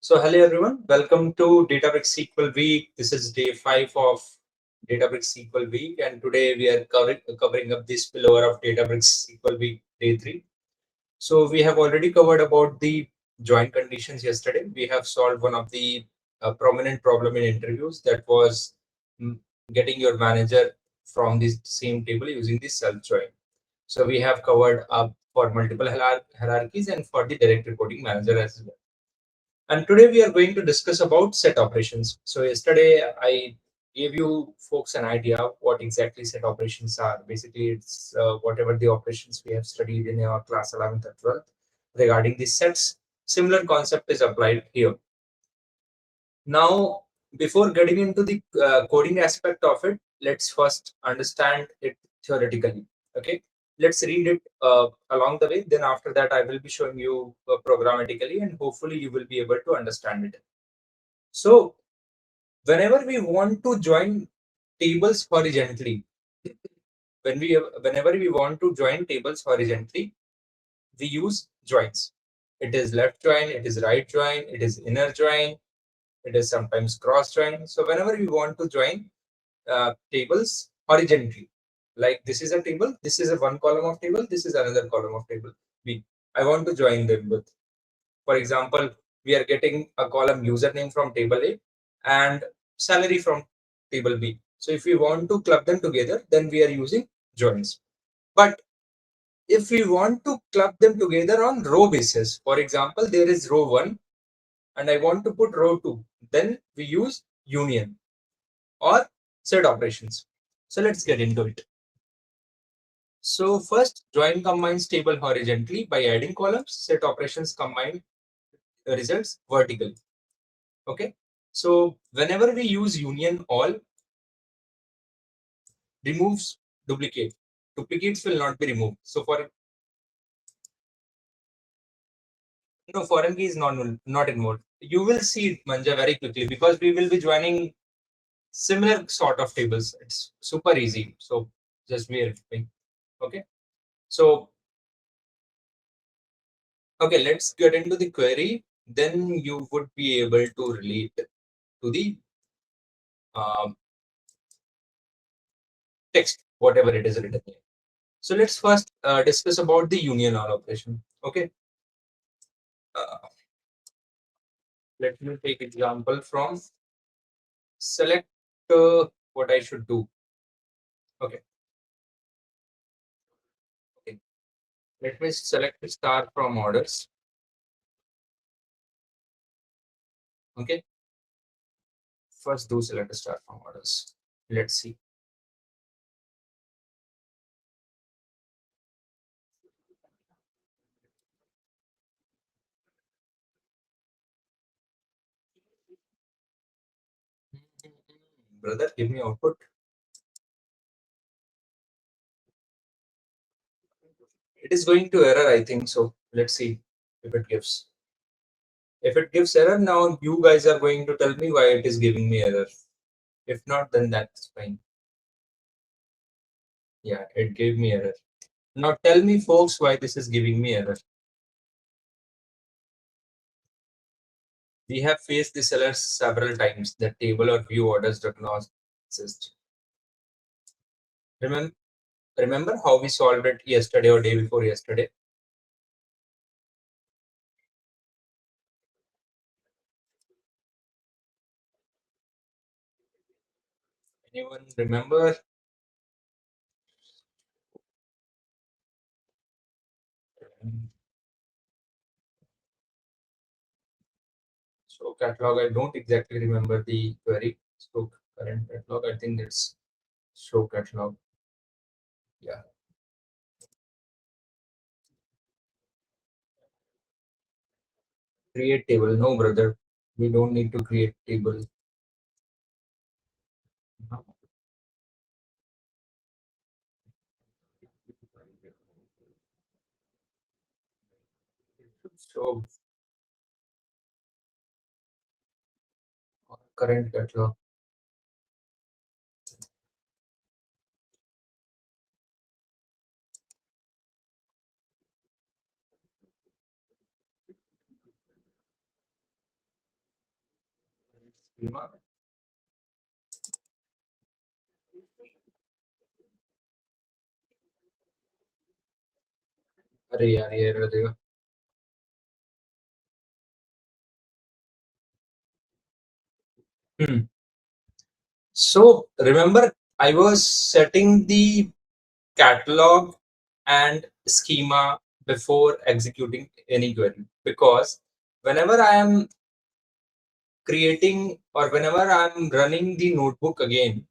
So hello everyone, welcome to Databricks SQL Week. This is day 5 of Databricks SQL Week, and today we are covering up the spillover of Databricks SQL Week day 3. So we have already covered about the join conditions yesterday. We have solved one of the prominent problem in interviews, that was getting your manager from the same table using the self join. So we have covered up for multiple hierarchies and for the direct reporting manager as well. And today we are going to discuss about set operations. So yesterday I gave you folks an idea of what exactly set operations are. Basically, it's whatever the operations we have studied in our class 11th and 12th regarding the sets. Similar concept is applied here. Now, before getting into the coding aspect of it, let's first understand it theoretically. Okay, let's read it along the way. Then after that, I will be showing you programmatically, and hopefully you will be able to understand it. So whenever we want to join tables horizontally, whenever we want to join tables horizontally, we use joins. It is left join, it is right join, it is inner join, it is sometimes cross join. So whenever we want to join tables horizontally, like this is a table, this is a one column of table, this is another column of table B. I want to join them with, for example, we are getting a column username from table A and salary from table B. So if we want to club them together, then we are using joins. But if we want to club them together on row basis, for example, there is row 1 and I want to put row 2, then we use union or set operations. So let's get into it. So first, join combines table horizontally by adding columns. Set operations combine results vertically. Okay, so whenever we use union all, removes duplicate. Duplicates will not be removed. So for no, foreign key is not involved. You will see it, Manja, very quickly, because we will be joining similar sort of tables. It's super easy. So just bear with me. Okay. So okay, let's get into the query. Then you would be able to relate to the text, whatever it is written here. So let's first discuss about the union all operation. Okay. Let me take example from select what I should do. Okay. Okay. Let me select star from orders. Okay. First do select star from orders. Let's see. Brother, give me output. It is going to error, I think so. Let's see if it gives. If it gives error, now you guys are going to tell me why it is giving me error. If not, then that's fine. Yeah, it gave me error. Now tell me, folks, why this is giving me error. We have faced this error several times. The table or view orders do not exist. Remember how we solved it yesterday or day before yesterday? Anyone remember? So catalog, I don't exactly remember the query. So current catalog, I think it's show catalog. Yeah. Create table. No, brother. We don't need to create table. So current catalog. schema. अरे यार ये error देगा. So remember, I was setting the catalog and schema before executing any query, because whenever I am creating or whenever I'm running the notebook again,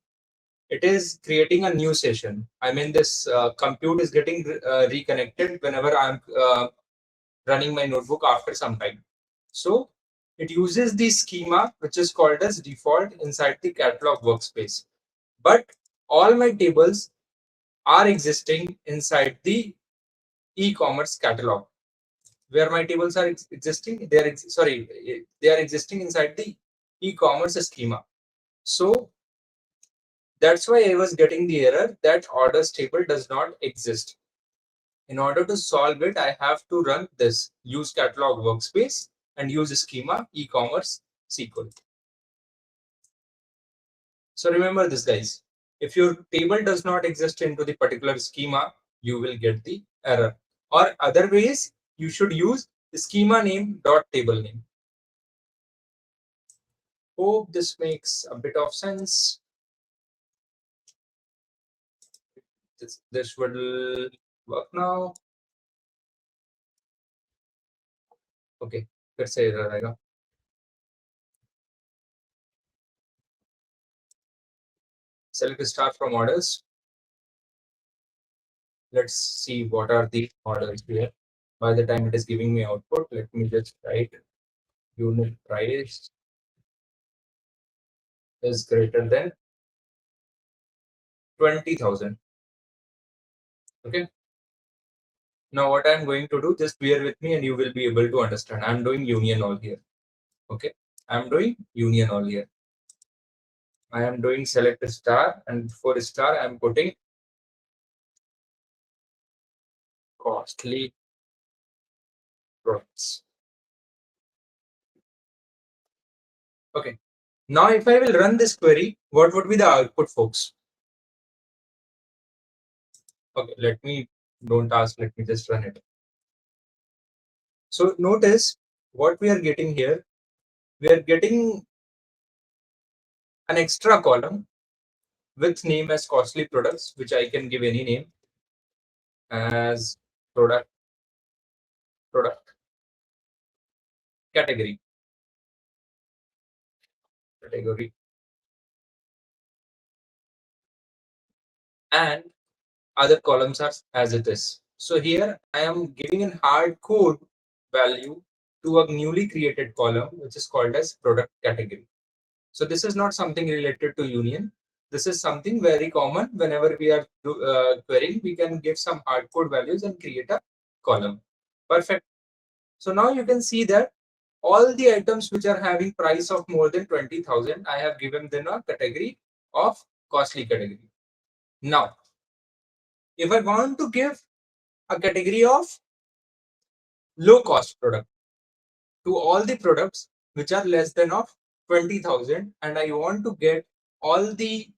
it is creating a new session. I mean, this compute is getting reconnected whenever I'm running my notebook after some time. So it uses the schema which is called as default inside the catalog workspace. But all my tables are existing inside the e-commerce catalog. Where my tables are existing, they are they are existing inside the e-commerce schema. So that's why I was getting the error that orders table does not exist. In order to solve it, I have to run this use catalog workspace and use schema e-commerce SQL. So remember this, guys. If your table does not exist into the particular schema, you will get the error. Or other ways, you should use the schema name dot table name. Hope this makes a bit of sense. This will work now. Okay, let's say error आएगा. Select star from orders. Let's see what are the orders here. By the time it is giving me output, let me just write unit price is greater than 20,000. Okay. Now what I'm going to do, just bear with me and you will be able to understand. I'm doing union all here. Okay. I'm doing union all here. I am doing select star, and for star I'm putting costly products. Okay. Now if I will run this query, what would be the output, folks? Okay, don't ask, let me just run it. So notice what we are getting here. We are getting an extra column with name as costly products, which I can give any name as product category. And other columns are as it is. So here I am giving a hard code value to a newly created column, which is called as product category. So this is not something related to union. This is something very common. Whenever we are querying, we can give some hard code values and create a column. Perfect. So now you can see that all the items which are having price of more than 20,000, I have given them a category of costly category. Now, if I want to give a category of low cost product to all the products which are less than of 20,000, and I want to get all the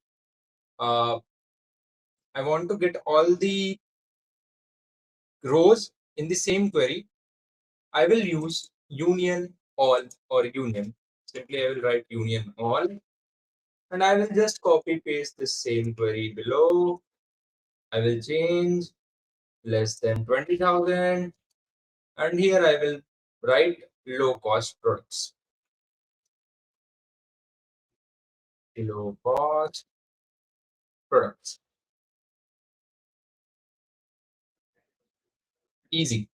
rows in the same query, I will use union all or union. Simply I will write union all, and I will just copy paste the same query below. I will change less than 20,000, and here I will write low cost products. Low cost products. Easy.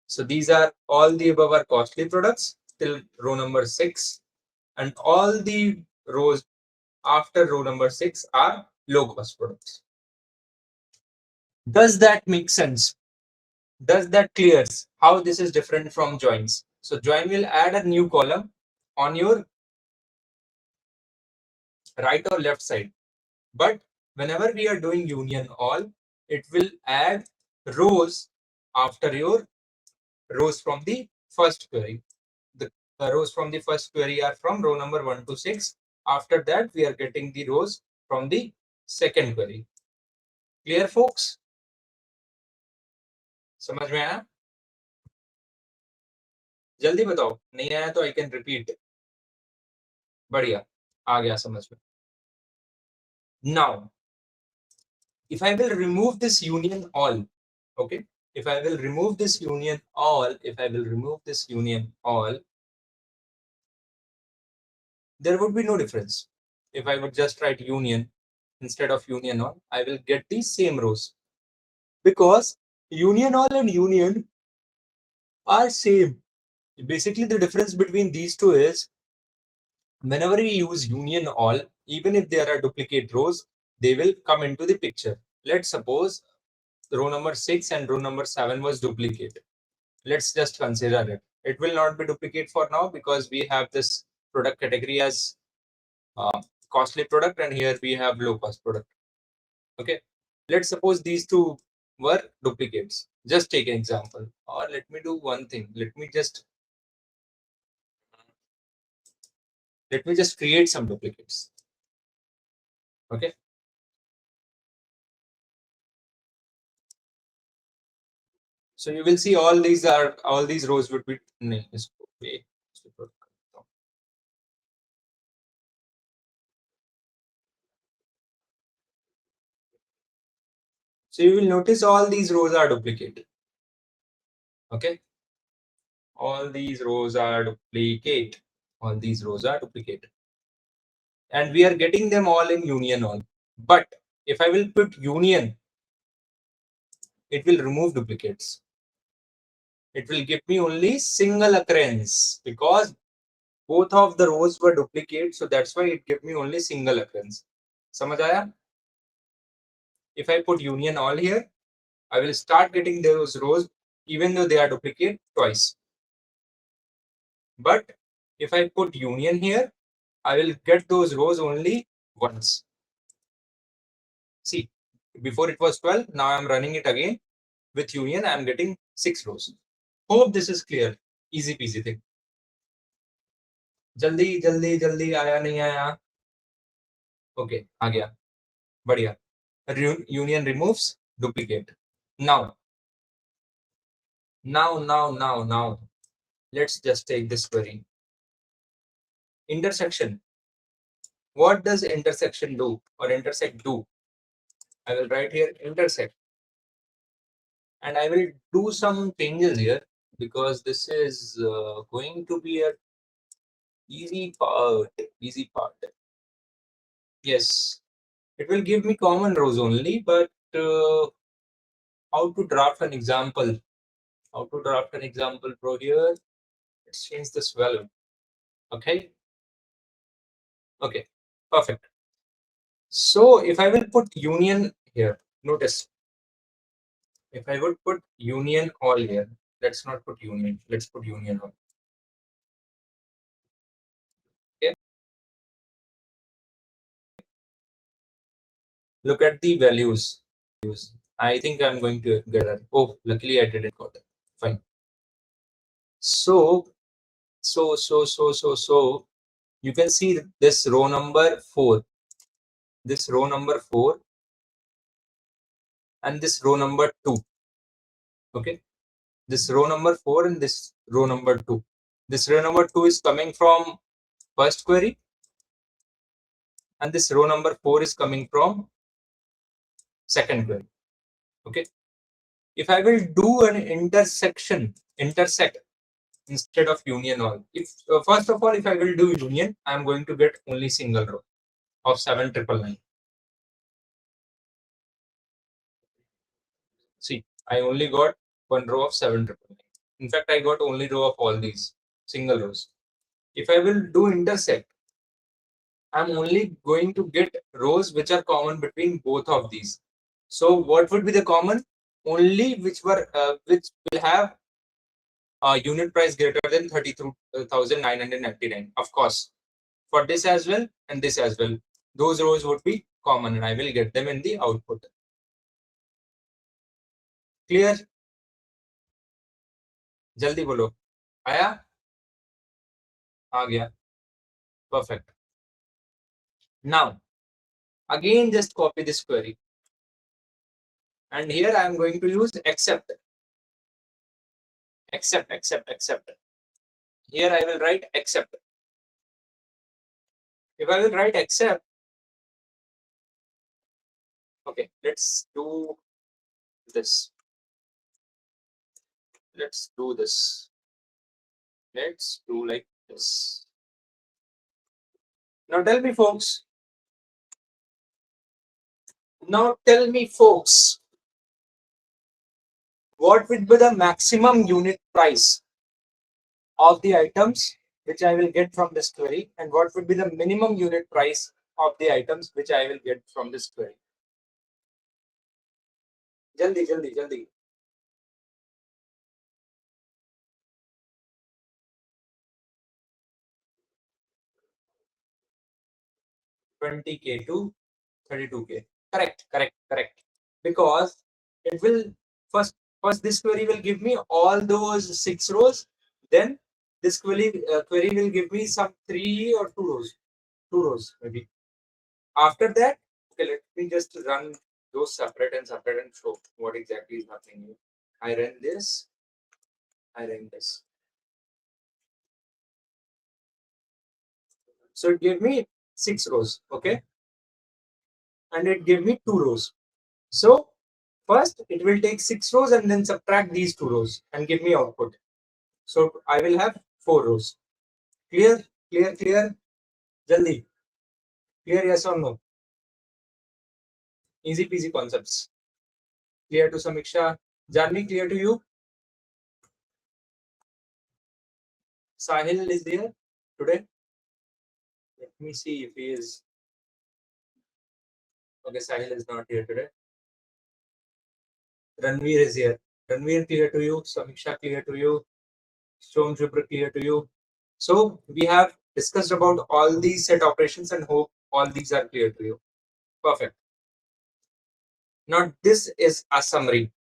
So these are all the above are costly products till row number 6, and all the rows after row number 6 are low cost products. Does that make sense? Does that clears how this is different from joins? So join will add a new column on your right or left side, but whenever we are doing union all, it will add rows after your rows from the first query. The rows from the first query are from row number 1 to 6. After that, we are getting the rows from the second query. Clear, folks? समझ में आया? जल्दी बताओ, नहीं आया तो I can repeat. बढ़िया, आ गया समझ में. Now, if I will remove this union all, okay? If I will remove this union all, there would be no difference. If I would just write union instead of union all, I will get the same rows. Because union all and union are same. Basically, the difference between these two is whenever we use union all, even if there are duplicate rows, they will come into the picture. Let's suppose row number 6 and row number 7 was duplicate. Let's just consider it. It will not be duplicate for now because we have this product category as costly product, and here we have low cost product. Okay, let's suppose these two were duplicates. Just take an example, or let me do one thing. Let me just create some duplicates. Okay, so you will see all these rows would be so you will notice all these rows are duplicate. Okay, all these rows are duplicate. And we are getting them all in union all. But if I will put union, it will remove duplicates. It will give me only single occurrence because both of the rows were duplicate, so that's why it gave me only single occurrence. समझ आया? If I put union all here, I will start getting those rows even though they are duplicate twice. But if I put union here, I will get those rows only once. See, before it was 12, now I'm running it again. With union, I'm getting 6 rows. Hope this is clear. Easy peasy thing. जल्दी आया नहीं आया? Okay, आ गया. बढ़िया. Union removes duplicate. Now, let's just take this query. Intersection. What does intersection do or intersect do? I will write here intersect. And I will do some changes here because this is going to be a easy part. Yes, it will give me common rows only, but how to draft an example? Bro, here? Let's change this value. Okay, perfect. So if I will put union here, notice if I would put union all here, let's not put union, let's put union all. Okay, look at the values. I think I'm going to get it. Oh, luckily I didn't got it. Fine. So you can see this row number 4, and this row number 2. Okay, this row number 4 and this row number 2. This row number 2 is coming from first query, and this row number 4 is coming from second query. Okay, if I will do an intersect instead of union all, if first of all, if I will do union, I am going to get only single row of 7,999. See, I only got one row of 7,999. In fact, I got only row of all these single rows. If I will do intersect, I'm only going to get rows which are common between both of these. So what would be the common? Only which will have a unit price greater than 32,999. Of course, for this as well and this as well, those rows would be common, and I will get them in the output. Clear? जल्दी बोलो. आया? आ गया. Perfect. Now again just copy this query, and here I am going to use except. Here I will write except. If I will write except, okay, let's do this. Let's do like this. Now tell me folks, what would be the maximum unit price of the items which I will get from this query, and what would be the minimum unit price of the items which I will get from this query? Jaldi. 20K to 32K. Correct. Because it will first this query will give me all those 6 rows. Then this query will give me some 3 or 2 rows. 2 rows maybe. After that, okay, let me just run those separate and show what exactly is happening here. I run this. So it gave me 6 rows, okay, and it gave me 2 rows. So first it will take 6 rows and then subtract these 2 rows and give me output. So I will have 4 rows. Clear? Jaldi. Clear, yes or no? Easy peasy concepts. Clear to Samiksha? Janvi, clear to you? Sahil is there today? Let me see if he is. Okay, Sahil is not here today. Ranveer is here. Ranveer, clear to you? Samiksha, clear to you? Shom Shubra, clear to you? So we have discussed about all these set operations and hope all these are clear to you. Perfect. Now this is a summary.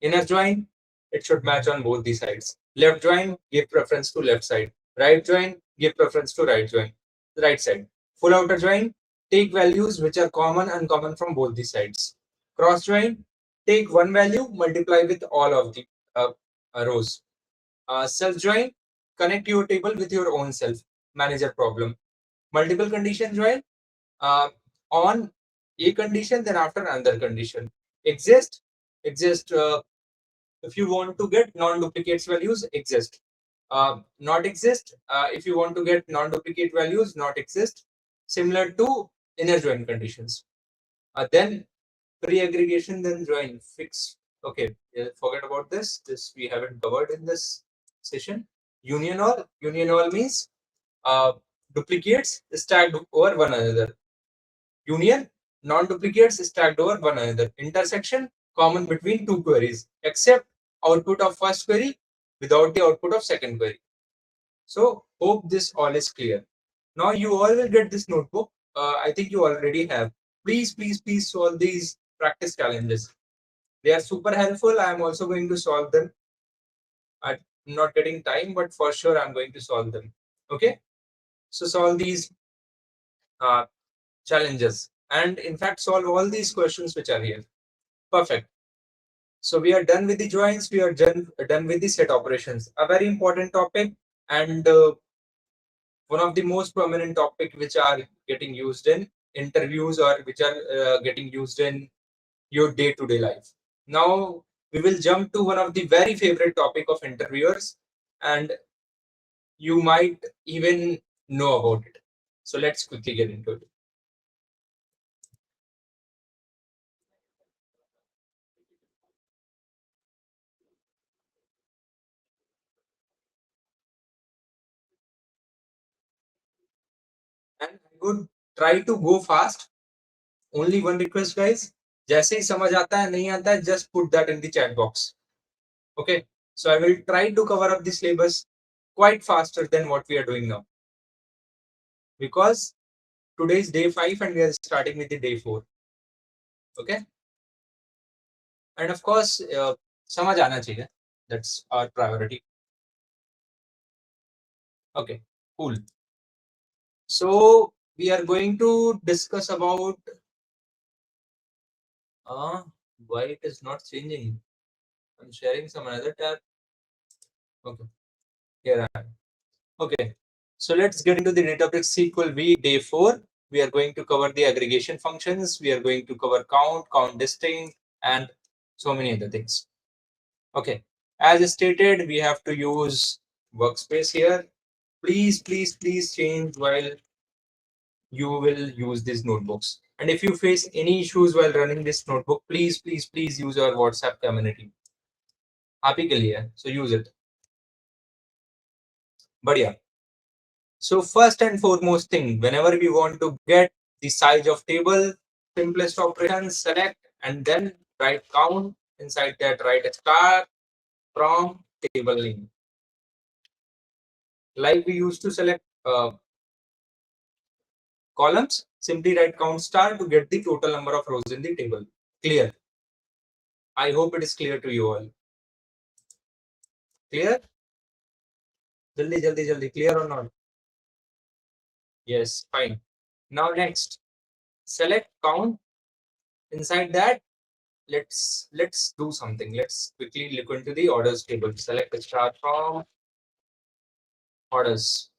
Inner join, it should match on both the sides. Left join, give preference to left side. Right join, give preference to right side. Full outer join, take values which are common and uncommon from both the sides. Cross join, take one value, multiply with all of the rows. Self join, connect your table with your own self. Manage a problem. Multiple condition join, on a condition, then after another condition. Exist, if you want to get non-duplicates values, exist. Not exist, if you want to get non-duplicate values, not exist. Similar to inner join conditions. Then pre-aggregation, then join, fix. Okay, forget about this. This we haven't covered in this session. Union all means duplicates stacked over one another. Union, non-duplicates stacked over one another. Intersection, common between two queries, except output of first query without the output of second query. So hope this all is clear. Now you all will get this notebook. I think you already have. Please solve these practice challenges. They are super helpful. I am also going to solve them. I'm not getting time, but for sure I'm going to solve them. Okay. So solve these challenges, and in fact solve all these questions which are here. Perfect. So we are done with the joins. We are done with the set operations. A very important topic, and one of the most prominent topic which are getting used in interviews or which are getting used in your day-to-day life. Now we will jump to one of the very favorite topic of interviewers, and you might even know about it. So let's quickly get into it. And I would try to go fast. Only one request, guys. जैसे ही समझ आता है नहीं आता है, just put that in the chat box. Okay. So I will try to cover up the syllabus quite faster than what we are doing now. Because today is day 5 and we are starting with the day 4. Okay. And of course, समझ आना चाहिए. That's our priority. Okay. Cool. So we are going to discuss about why it is not changing. I'm sharing some another tab. Okay, here I am. Okay, so let's get into the Databricks SQL V day 4. We are going to cover the aggregation functions. We are going to cover count distinct, and so many other things. Okay, as stated, we have to use workspace here. Please change while you will use these notebooks. And if you face any issues while running this notebook, please use our WhatsApp community. आप ही के लिए है, so use it. बढ़िया. So first and foremost thing, whenever we want to get the size of table, simplest operation, select and then write count. Inside that, write a star from table name. Like we used to select columns, simply write count star to get the total number of rows in the table. Clear? I hope it is clear to you all. Clear? Jaldi, clear or not? Yes, fine. Now next, select count. Inside that, let's do something. Let's quickly look into the orders table. Select the star from orders.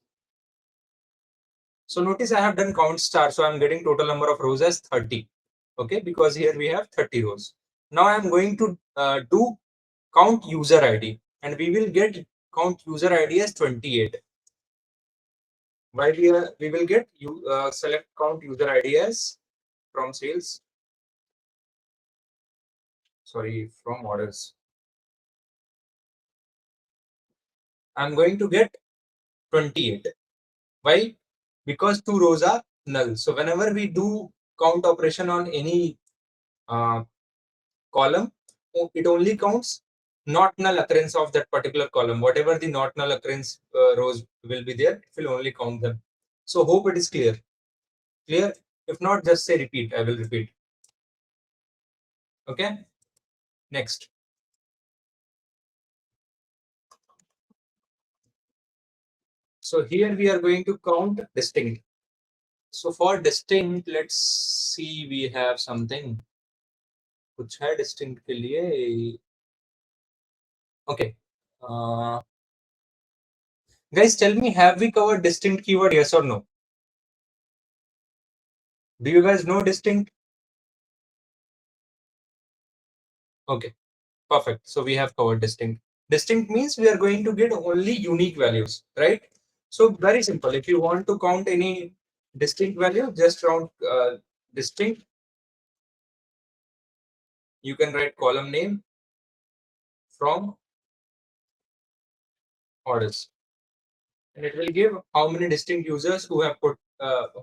So notice I have done count star, so I'm getting total number of rows as 30. Okay, because here we have 30 rows. Now I'm going to do count user ID, and we will get count user ID as 28. Why we will get you select count user ID as from sales. Sorry, from orders. I'm going to get 28. Why? Because 2 rows are null. So whenever we do count operation on any column, it only counts not null occurrence of that particular column. Whatever the not null occurrence rows will be there, it will only count them. So hope it is clear. Clear? If not, just say repeat. I will repeat. Okay. Next. So here we are going to count distinct. So for distinct, let's see, we have something. कुछ है distinct के लिए. Okay. Guys, tell me, have we covered distinct keyword? Yes or no? Do you guys know distinct? Okay, perfect. So we have covered distinct. Distinct means we are going to get only unique values, right? So very simple. If you want to count any distinct value, just count distinct. You can write column name from orders, and it will give how many distinct users who have put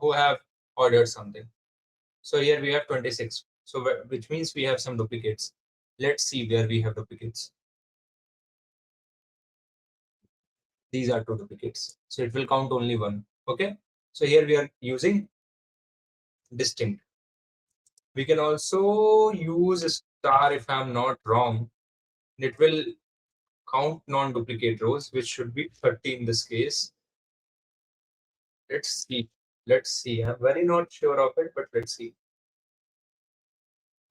who have ordered something. So here we have 26. So which means we have some duplicates. Let's see where we have duplicates. These are 2 duplicates. So it will count only 1. Okay. So here we are using distinct. We can also use a star if I'm not wrong. It will count non-duplicate rows, which should be 30 in this case. Let's see. Let's see. I'm very not sure of it, but let's see.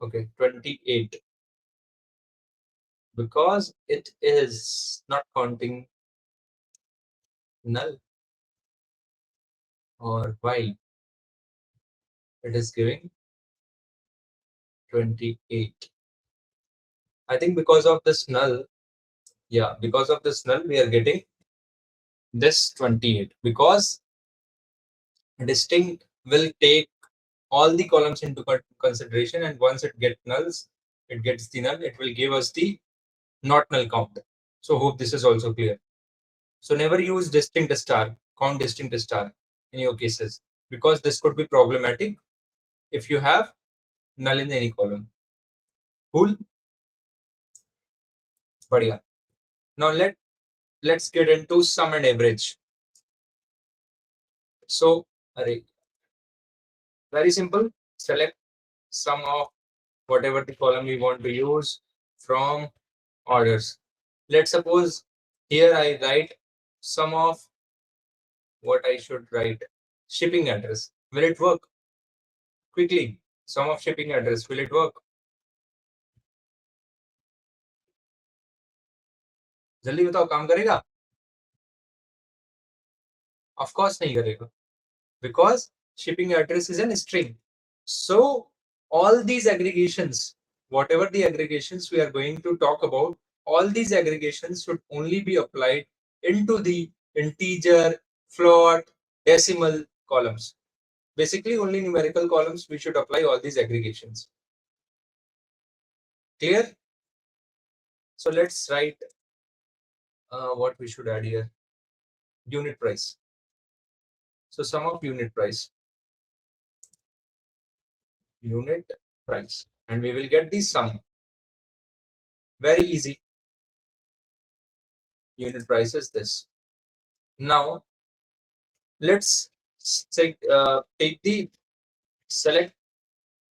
Okay, 28. Because it is not counting null, or why it is giving 28. I think because of this null, yeah, because of this null, we are getting this 28, because distinct will take all the columns into consideration, and once it gets nulls, it gets the null, it will give us the not null count. So hope this is also clear. So never use distinct star, count distinct star in your cases, because this could be problematic if you have null in any column. Cool. Badhiya. Now let's get into sum and average. So very simple. Select sum of whatever the column we want to use from orders. Let's suppose here I write sum of what I should write. Shipping address. Will it work? Quickly. Sum of shipping address. Will it work? जल्दी बताओ काम करेगा? Of course नहीं करेगा. Because shipping address is a string. So all these aggregations, whatever the aggregations we are going to talk about, all these aggregations should only be applied into the integer, float, decimal columns. Basically only numerical columns we should apply all these aggregations. Clear? So let's write what we should add here. Unit price. So sum of unit price. Unit price. And we will get the sum. Very easy. Unit price is this. Now let's take the select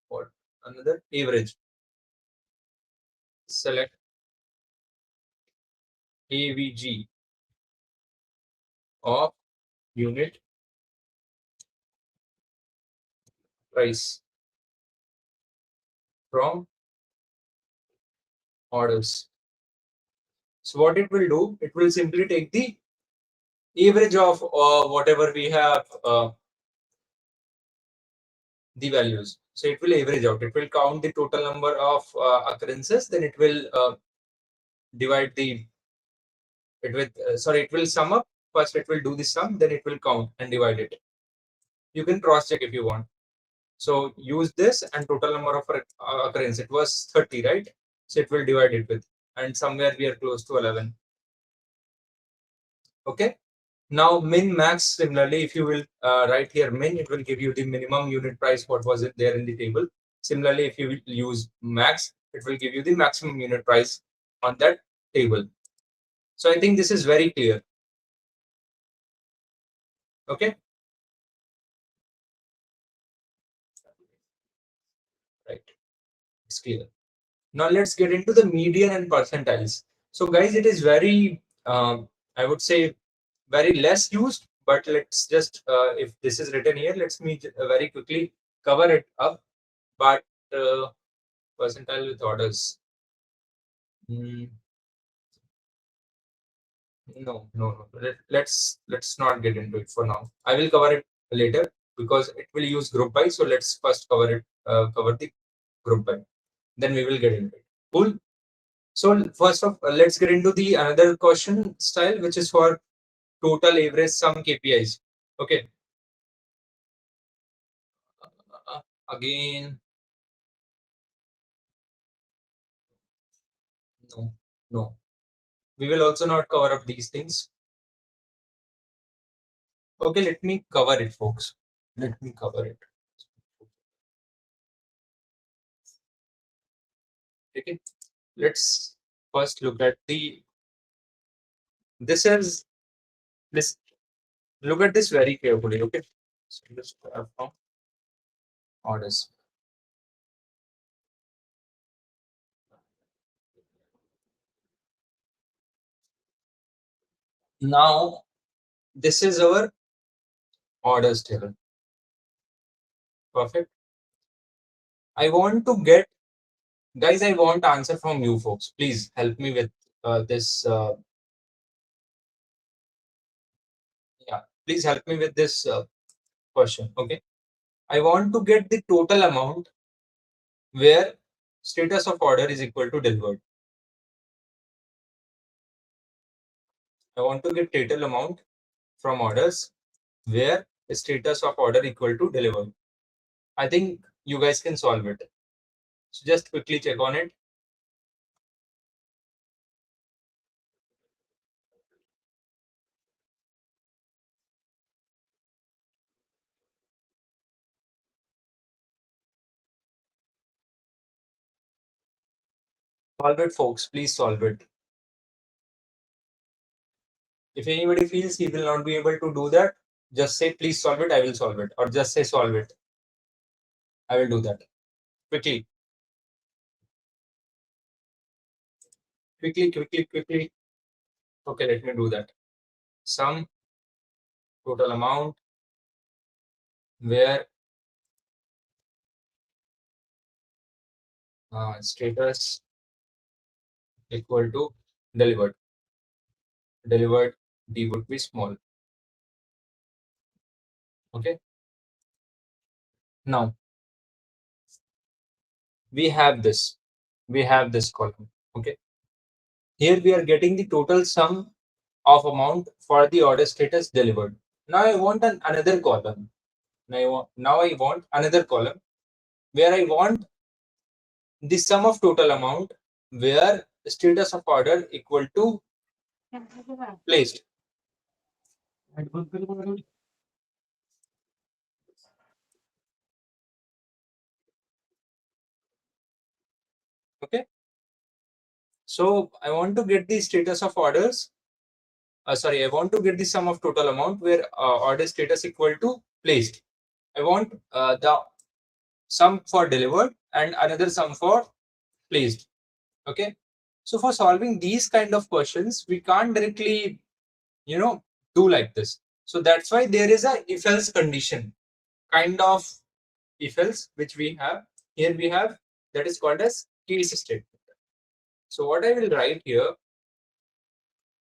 what another average. Select AVG of unit price from orders. So what it will do, it will simply take the average of whatever we have the values. So it will average out. It will count the total number of occurrences. Then it will divide the it with it will sum up. First it will do the sum, then it will count and divide it. You can cross check if you want. So use this and total number of occurrence. It was 30, right? So it will divide it with, and somewhere we are close to 11. Okay. Now min max, similarly, if you will write here min, it will give you the minimum unit price, what was it there in the table. Similarly, if you will use max, it will give you the maximum unit price on that table. So I think this is very clear. Okay. Right. It's clear. Now let's get into the median and percentiles. So guys, it is very, I would say, very less used, but let's just, if this is written here, let's me very quickly cover it up. But percentile with orders. No. Let's not get into it for now. I will cover it later because it will use group by. So let's first cover it, cover the group by. Then we will get into it. Cool. So first of all, let's get into the another question style, which is for total average sum KPIs. Okay. Again, no. We will also not cover up these things. Okay, let me cover it, folks. Let me cover it. Okay, let's first look at the. This is this. Look at this very carefully. Okay, so just from orders. Now, this is our orders table. Perfect. I want to get, guys, I want answer from you folks. Please help me with this. Yeah, please help me with this question. Okay, I want to get the total amount where status of order is equal to delivered. I want to get total amount from orders where status of order equal to delivered. I think you guys can solve it. So just quickly check on it. Solve it, folks. Please solve it. If anybody feels he will not be able to do that, just say please solve it. I will solve it, or just say solve it. I will do that quickly. Quickly. Okay, let me do that. Sum total amount where status equal to delivered. Delivered D would be small. Okay. Now we have this column. Okay. Here we are getting the total sum of amount for the order status delivered. Now I want another column. Now I want another column where I want the sum of total amount where status of order equal to placed. Okay. So I want to get the status of orders. I want to get the sum of total amount where order status equal to placed. I want the sum for delivered and another sum for placed. Okay. So for solving these kind of questions, we can't directly, do like this. So that's why there is a if else condition kind of if else which we have here. We have that is called as case statement. So what I will write here,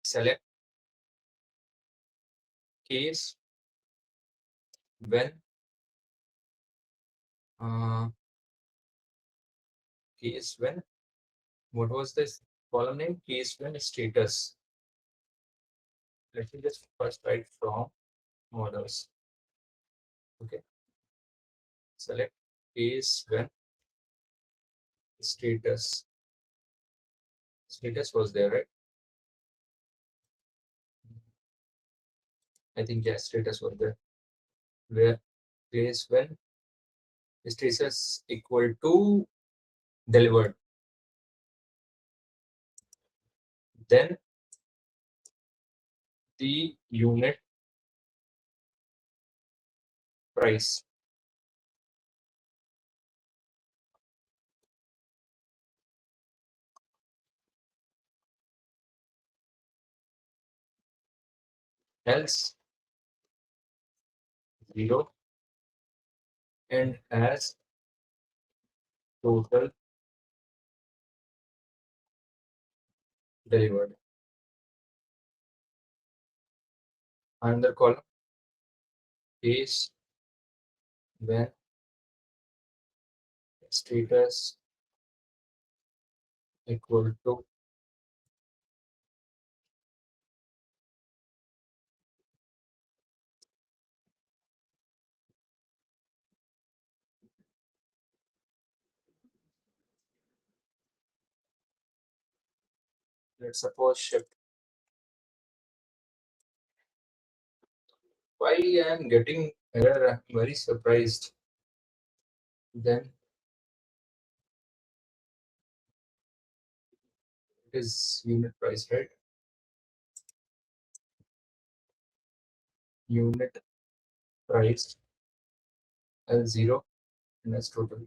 select case when case when what was this column name? Case when status. Let me just first write from orders. Okay. Select case when status. Status was there, right? I think yes, status was there. Where case when status equal to delivered. Then the unit price. Else 0 and as total delivered. Another column is when status equal to let's suppose shift. Why I am getting error? I'm very surprised. Then it is unit price, right? Unit price L0 and as total.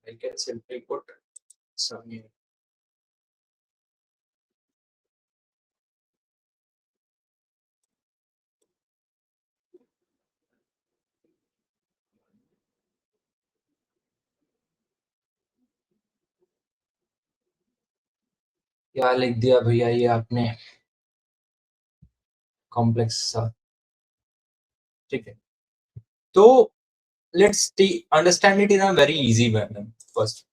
I can simply put some here. क्या लिख दिया भैया ये आपने complex सा. ठीक है. तो let's understand it in a very easy manner first.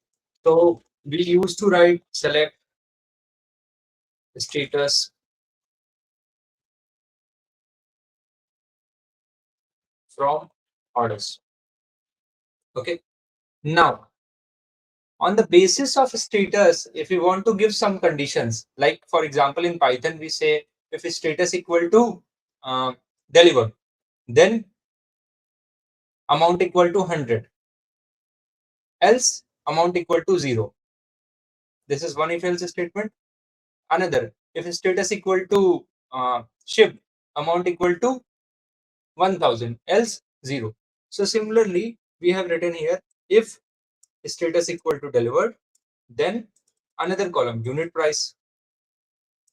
So we used to write select status from orders. Okay. Now on the basis of status, if we want to give some conditions, like for example in Python we say if status equal to deliver, then amount equal to 100, else amount equal to 0. This is one if else statement. Another, if status equal to shipped, amount equal to 1000, else 0. So similarly we have written here if status equal to delivered, then another column unit price.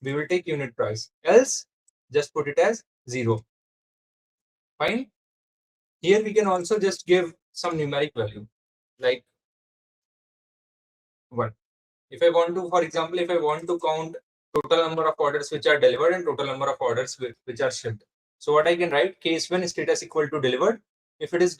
We will take unit price, else just put it as 0. Fine. Here we can also just give some numeric value like 1. If I want to, for example, if I want to count total number of orders which are delivered and total number of orders which are shipped. So what I can write, case when status equal to delivered. If it is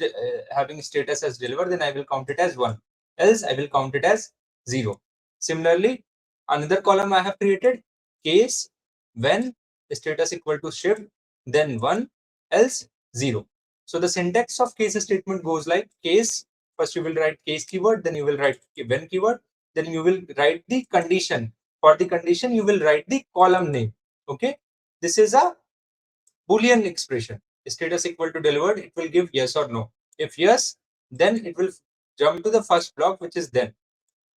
having status as delivered, then I will count it as 1. Else I will count it as 0. Similarly, another column I have created, case when status equal to shipped, then 1, else 0. So the syntax of case statement goes like case. First you will write case keyword, then you will write when keyword, then you will write the condition. For the condition, you will write the column name. Okay, this is a Boolean expression. Status equal to delivered, it will give yes or no. If yes, then it will jump to the first block, which is then.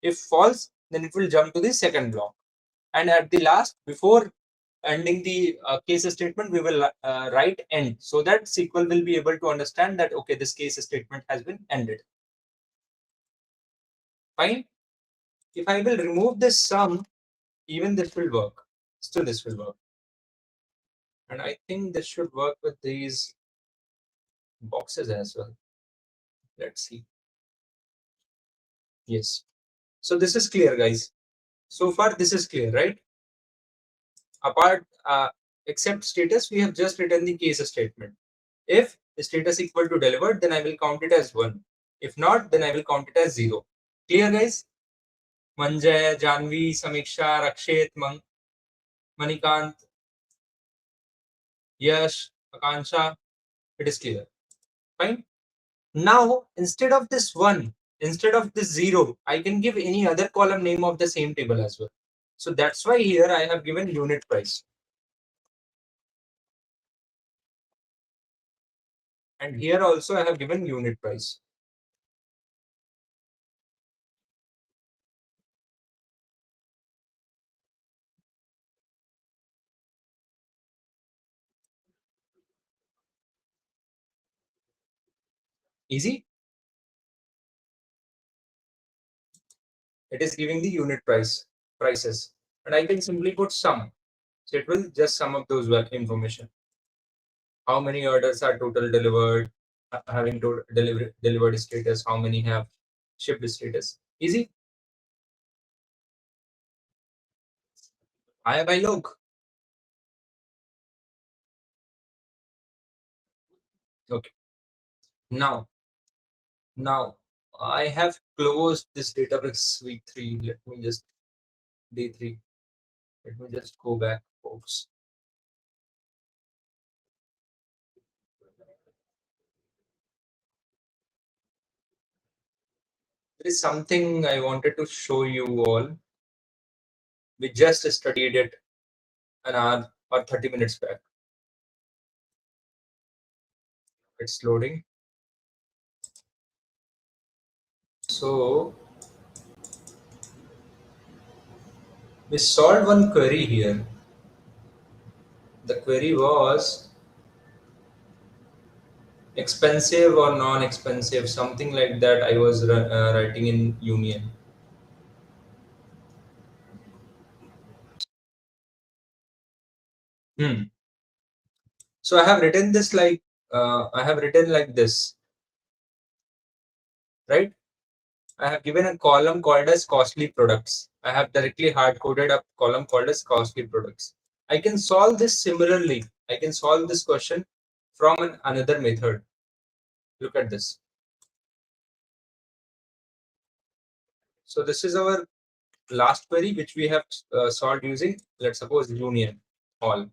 If false, then it will jump to the second block. And at the last, before ending the case statement, we will write end, so that SQL will be able to understand that okay, this case statement has been ended. Fine. If I will remove this sum, even this will work. Still this will work. And I think this should work with these boxes as well. Let's see. Yes. So this is clear, guys. So far this is clear, right? Apart except status, we have just written the case statement. If status equal to delivered, then I will count it as 1. If not, then I will count it as 0. Clear, guys? Manjay, Janvi, Samiksha, Rakshet, Manikant, Yash, Akansha, it is clear. Fine. Now, instead of this 1, instead of this 0, I can give any other column name of the same table as well. So that's why here I have given unit price. And here also I have given unit price. Easy? It is giving the unit prices. And I can simply put sum. So it will just sum up those information. How many orders are total delivered, having delivered status, how many have shipped status. Easy? आया भाई लोग? Okay. Now I have closed this Databricks week 3. Let me just day 3. Let me just go back, folks. There is something I wanted to show you all. We just studied it an hour or 30 minutes back. It's loading. So we solved one query here. The query was expensive or non-expensive, something like that. I was writing in union. So I have written this like this, right? I have given a column called as costly products. I have directly hard coded a column called as costly products. I can solve this similarly. I can solve this question from another method. Look at this. So this is our last query, which we have solved using, let's suppose, union all.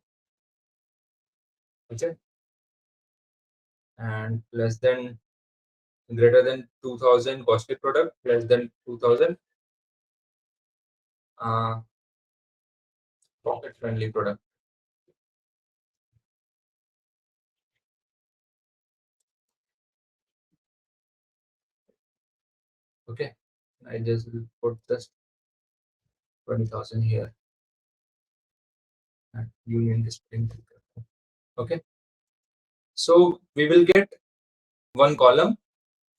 Okay. And less than, greater than 2000 costly product, less than 2000 pocket friendly product. Okay, I just put this 20,000 here and union display. Okay, so we will get one column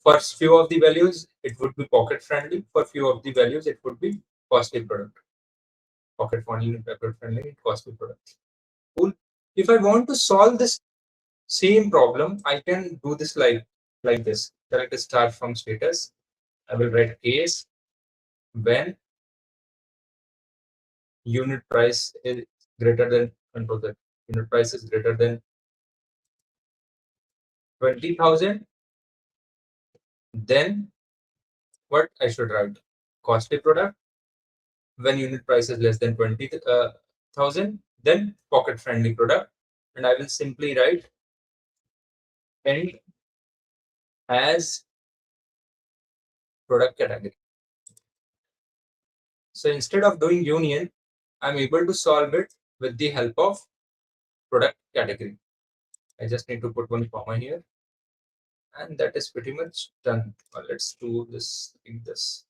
For few of the values, it would be pocket friendly. For few of the values, it would be costly product. Pocket friendly, costly product. Cool. If I want to solve this same problem, I can do this like this. Select start from status. I will write case when unit price is greater than, control that, unit price is greater than 20,000. Then what I should write? Costly product. When unit price is less than 20,000, then pocket friendly product. And I will simply write end as product category. So instead of doing union, I'm able to solve it with the help of product category. I just need to put one comma here, and that is pretty much done. Let's do this like this.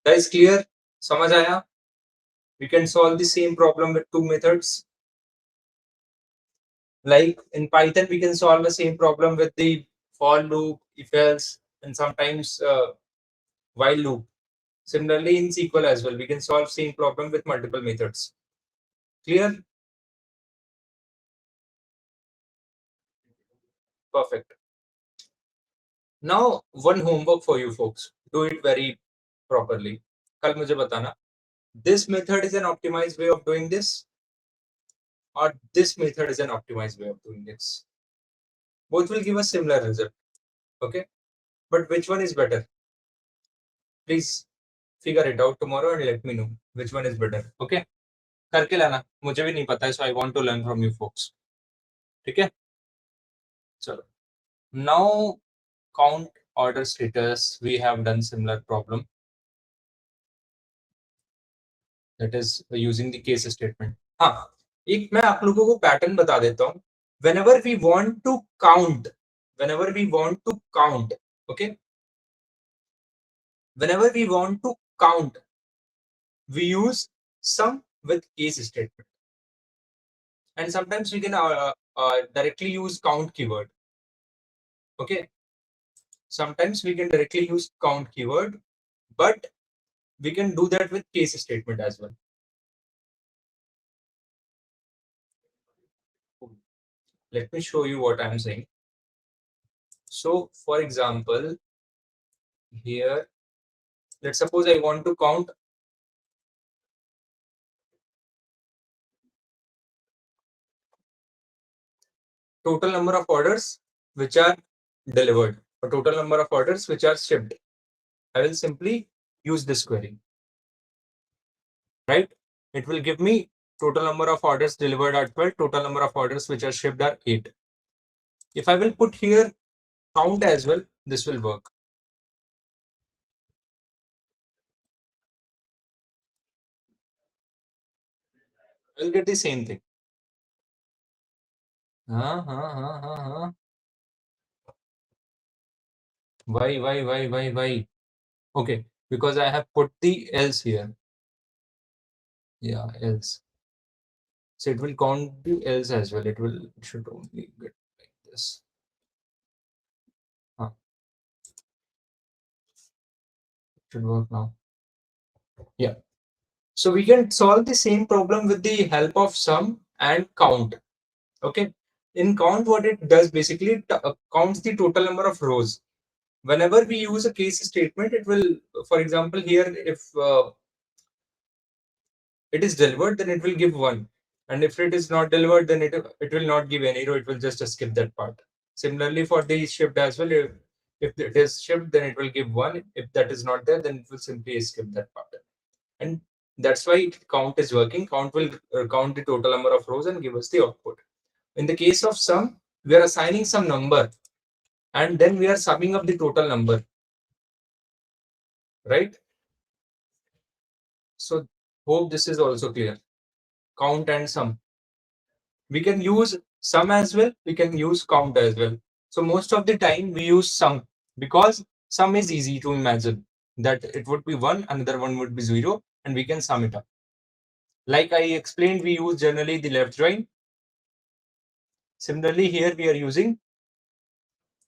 Guys, clear? समझ आया? We can solve the same problem with two methods. Like in Python, we can solve the same problem with the for loop, if else, and sometimes while loop. Similarly, in SQL as well, we can solve same problem with multiple methods. Clear? Perfect. Now, one homework for you folks. Do it very properly. कल मुझे बताना. This method is an optimized way of doing this, or this method is an optimized way of doing this. Both will give us similar result. Okay, but which one is better? Please figure it out tomorrow and let me know which one is better. Okay, करके लाना. मुझे भी नहीं पता है, so I want to learn from you folks. ठीक है? चलो. Now count order status. We have done similar problem. That is using the case statement. हाँ, एक मैं आप लोगों को पैटर्न बता देता हूँ. Whenever we want to count, okay, whenever we want to count, we use sum with case statement, and sometimes we can directly use count keyword. Okay, sometimes we can directly use count keyword, but we can do that with case statement as well. Let me show you what I'm saying. So for example, here, let's suppose I want to count total number of orders which are delivered or total number of orders which are shipped. I will simply use this query, right? It will give me total number of orders delivered are 12, total number of orders which are shipped are 8. If I will put here count as well, this will work. I'll get the same thing. Why? Okay, because I have put the else here. Yeah, else. So it will count the else as well. It should only get like this. Should work now. Yeah. So we can solve the same problem with the help of sum and count. Okay. In count, what it does basically counts the total number of rows. Whenever we use a case statement, it will, for example, here if it is delivered, then it will give 1, and if it is not delivered, then it will not give any row. It will just skip that part. Similarly, for the shipped as well, if it is shipped, then it will give 1. If that is not there, then it will simply skip that part. And that's why count is working. Count will count the total number of rows and give us the output. In the case of sum, we are assigning some number, and then we are summing up the total number, right? So hope this is also clear. Count and sum. We can use sum as well. We can use count as well. So most of the time we use sum, because Sum is easy to imagine that it would be 1, another one would be 0, and we can sum it up. Like I explained, we use generally the left join. Similarly, here we are using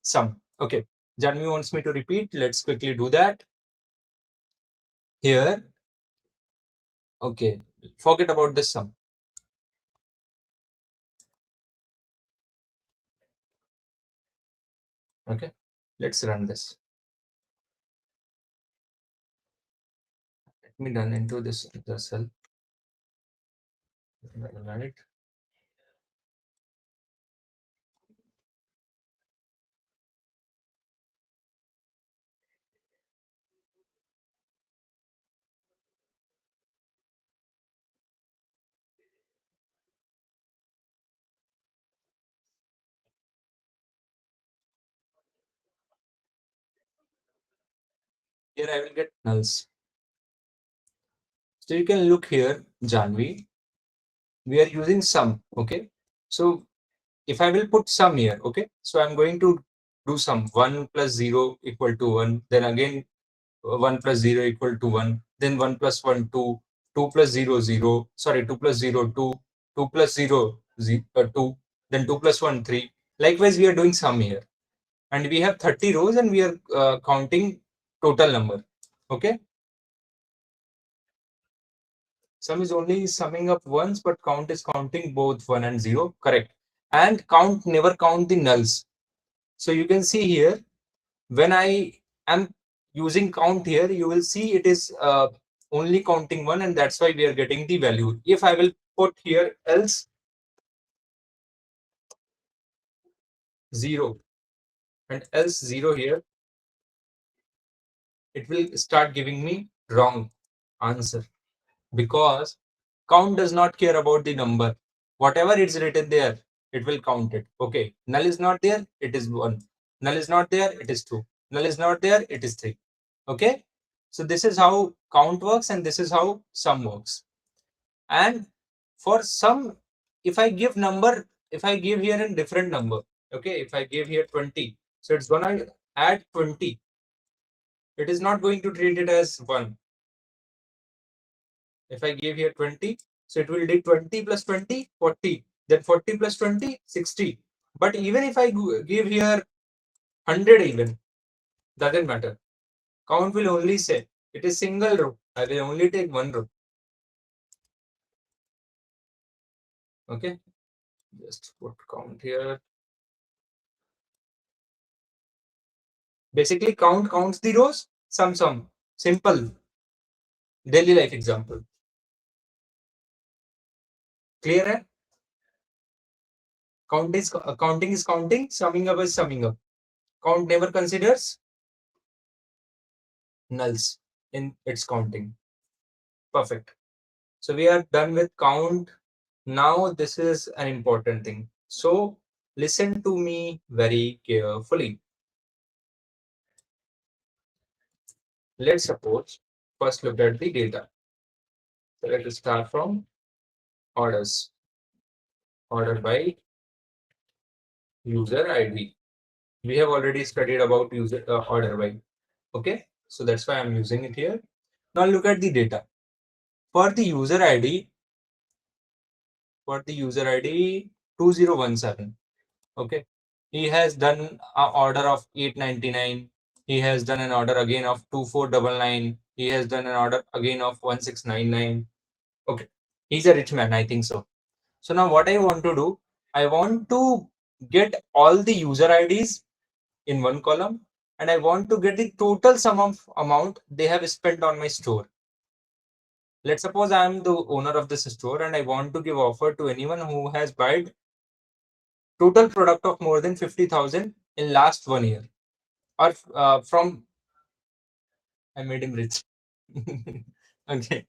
sum. Okay, Janvi wants me to repeat. Let's quickly do that. Here, okay, forget about this sum. Okay, let's run this. Let me run into this the cell. Run it. Here I will get nulls. So you can look here, Janvi. We are using sum. Okay, so if I will put sum here, okay, so I'm going to do sum 1 plus 0 equal to 1, then again 1 plus 0 equal to 1, then 1 plus 1, 2, 2 plus 0, 0, sorry, 2 plus 0, 2, 2 plus 0, 2, then 2 plus 1, 3. Likewise, we are doing sum here. And we have 30 rows and we are counting total number. Okay. Sum is only summing up ones, but count is counting both 1 and 0. Correct. And count never count the nulls. So you can see here, when I am using count here, you will see it is only counting 1, and that's why we are getting the value. If I will put here else 0 and else 0 here, it will start giving me wrong answer, because count does not care about the number. Whatever is written there, it will count it. Okay, null is not there, it is 1. Null is not there, it is 2. Null is not there, it is 3. Okay, so this is how count works, and this is how sum works. And for sum, if I give number, if I give here a different number, okay, if I give here 20, so it's gonna add 20. It is not going to treat it as 1. If I give here 20, so it will do 20 plus 20, 40. Then 40 plus 20, 60. But even if I give here 100 even, doesn't matter. Count will only say it is single row. I will only take one row. Okay, just put count here. Basically, count counts the rows, sum. Simple. Daily life example. Clear? Hai? Counting is counting, summing up is summing up. Count never considers nulls in its counting. Perfect. So we are done with count. Now this is an important thing. So listen to me very carefully. Let's suppose first look at the data. So let us start from orders. Order by user ID. We have already studied about user order by. Okay, so that's why I'm using it here. Now look at the data. For the user ID, 2017. Okay, he has done an order of 899. He has done an order again of 2499. He has done an order again of 1699. Okay, he's a rich man, I think so. So now what I want to do, I want to get all the user IDs in one column, and I want to get the total sum of amount they have spent on my store. Let's suppose I am the owner of this store and I want to give offer to anyone who has bought total product of more than 50,000 in last 1 year, or from I made him rich. Okay,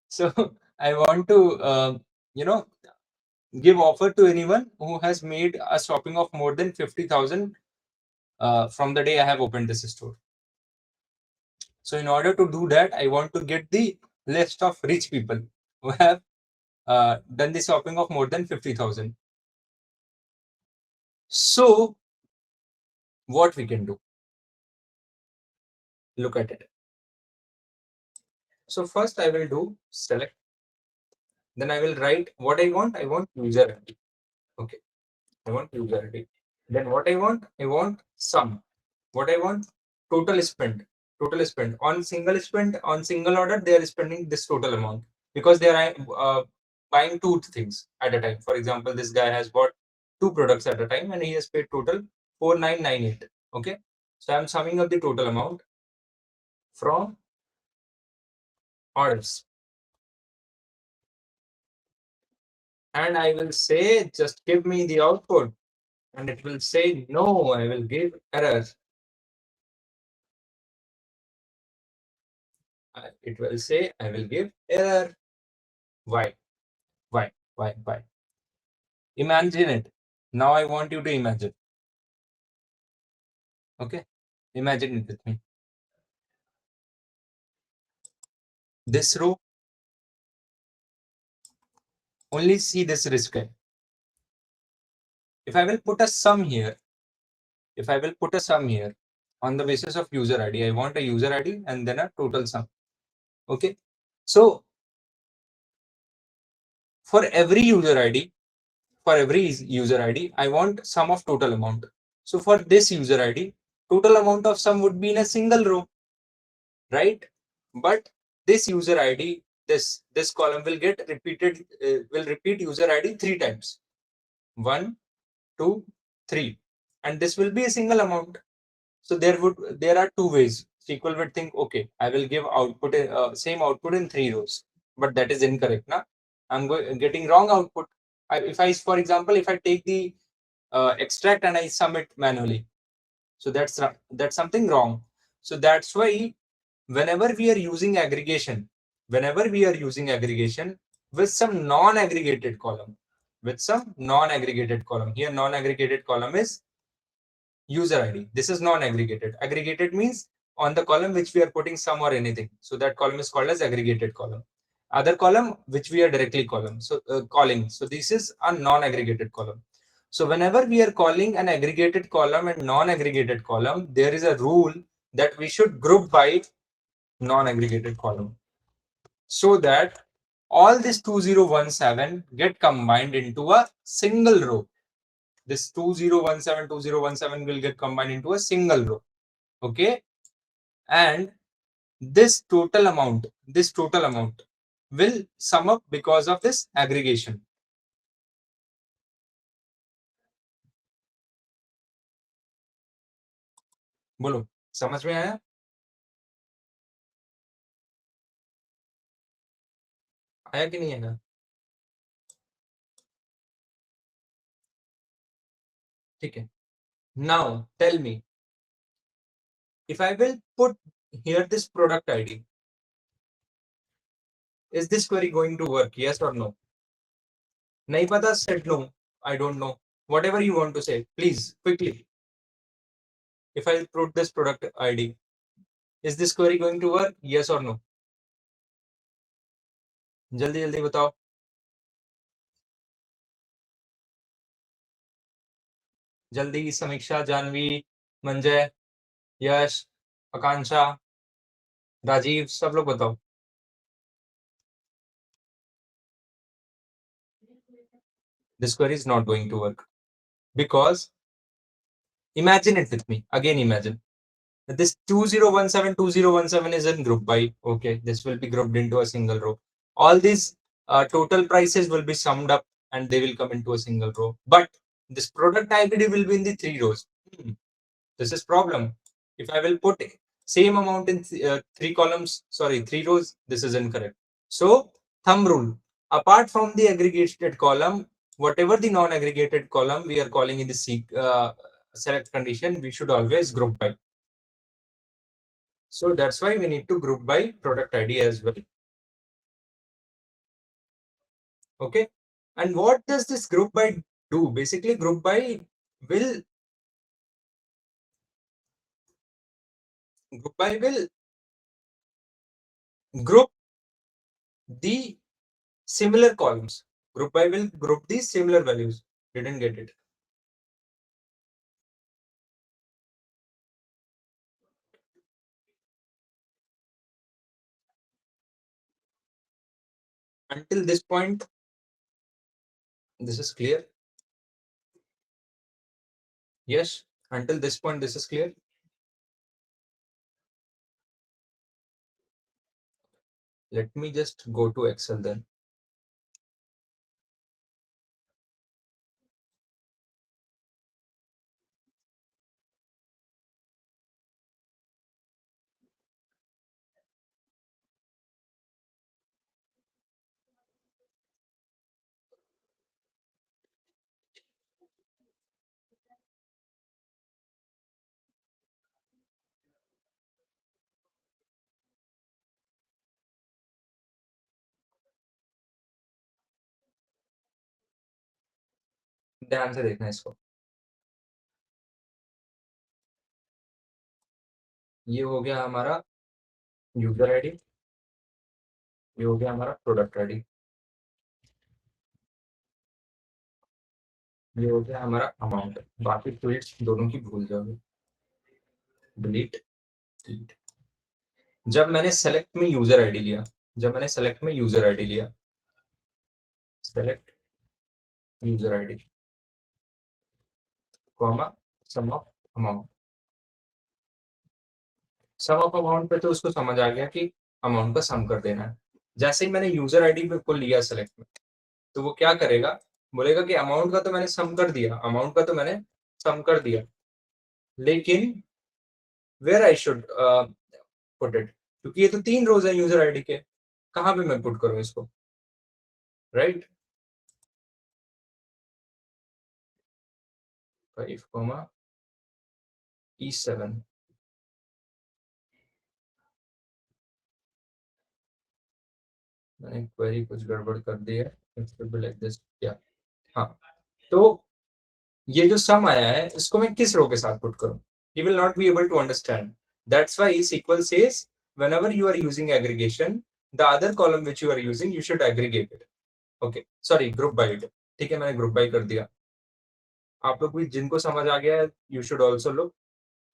so I want to give offer to anyone who has made a shopping of more than 50,000 from the day I have opened this store. So in order to do that, I want to get the list of rich people who have done the shopping of more than 50,000. So what we can do? look at it. So first I will do select. Then I will write what I want. I want user ID. Okay. I want user ID. Then what I want sum. What I want, total spend. Total spend on single order. They are spending this total amount because they are buying two things at a time. For example, this guy has bought two products at a time and he has paid total 4998. Okay. So I'm summing up the total amount from orders. And I will say, just give me the output. And it will say, no, I will give error. It will say, I will give error. Why? Why? Imagine it. Now I want you to imagine. Okay. Imagine it with me. This row, only see this risk. If I will put a sum here, on the basis of user ID, I want a user ID and then a total sum. Okay. So for every user ID, I want sum of total amount. So for this user ID, total amount of sum would be in a single row, right? But this user ID, this column will get repeated, will repeat user ID 3 times. 1, 2, 3, and this will be a single amount. So there are two ways. SQL would think, okay, I will give output same output in 3 rows, but that is incorrect. Now I'm getting wrong output. For example, if I take the extract and I sum it manually, so that's something wrong. So that's why whenever we are using aggregation with some non-aggregated column, here non-aggregated column is user ID. This is non-aggregated. Aggregated means on the column which we are putting sum or anything. So that column is called as aggregated column. Other column which we are directly calling. So this is a non-aggregated column. So whenever we are calling an aggregated column and non-aggregated column, there is a rule that we should group by non-aggregated column, so that all this 2017 get combined into a single row. This 2017 will get combined into a single row. Okay. And this total amount will sum up because of this aggregation. बोलो, समझ में आया? आया कि नहीं आया? ठीक है. Now tell me, if I will put here this product ID, is this query going to work? Yes or no? Nahi pata, said no. I don't know. Whatever you want to say, please, quickly. If I put this product ID, is this query going to work? Yes or no? जल्दी जल्दी बताओ. जल्दी. समीक्षा, जानवी, मंजय, यश, आकांक्षा, राजीव, सब लोग बताओ. This query is not going to work because imagine it with me. Again, imagine this 2017 is in group by. Okay, this will be grouped into a single row. All these total prices will be summed up and they will come into a single row. But this product IPD will be in the 3 rows. This is problem. If I will put same amount in 3 rows, this is incorrect. So thumb rule, apart from the aggregated column, whatever the non-aggregated column we are calling in the select condition, we should always group by. So that's why we need to group by product ID as well. Okay. And what does this group by do? Basically, group by will group the similar columns. Group by will group these similar values. Didn't get it. Until this point, this is clear. Yes, until this point, this is clear. Let me just go to Excel then. ध्यान से देखना इसको। ये हो गया हमारा user ID, ये हो गया हमारा प्रोडक्ट आईडी, ये हो गया हमारा अमाउंट। बाकी फील्ड्स दोनों की भूल जाओगे, डिलीट डिलीट। जब मैंने सेलेक्ट में यूजर आईडी लिया, जब मैंने सेलेक्ट में यूजर आईडी लिया, select user ID comma sum of amount. Sum of amount पे तो उसको समझ आ गया कि अमाउंट का सम कर देना है। जैसे ही मैंने यूजर आईडी को लिया सेलेक्ट में, तो वो क्या करेगा, बोलेगा कि अमाउंट का तो मैंने सम कर दिया, अमाउंट का तो मैंने सम कर दिया, लेकिन where I should put it, क्योंकि ये तो 3 रोज है यूजर आईडी के, कहाँ पे मैं पुट करूं इसको, राइट? 5 E7। मैंने क्वेरी कुछ गड़बड़ कर दी है, लाइक दिस क्या। हाँ, तो ये जो सम आया है इसको मैं किस रो के साथ पुट करूं, you will not be able to understand. That's why SQL says whenever you are using aggregation, the other column which you are using, you should aggregate it. Okay, sorry, group by it। ठीक है, मैंने group by कर दिया। आप लोग भी जिनको समझ आ गया है, you should also look,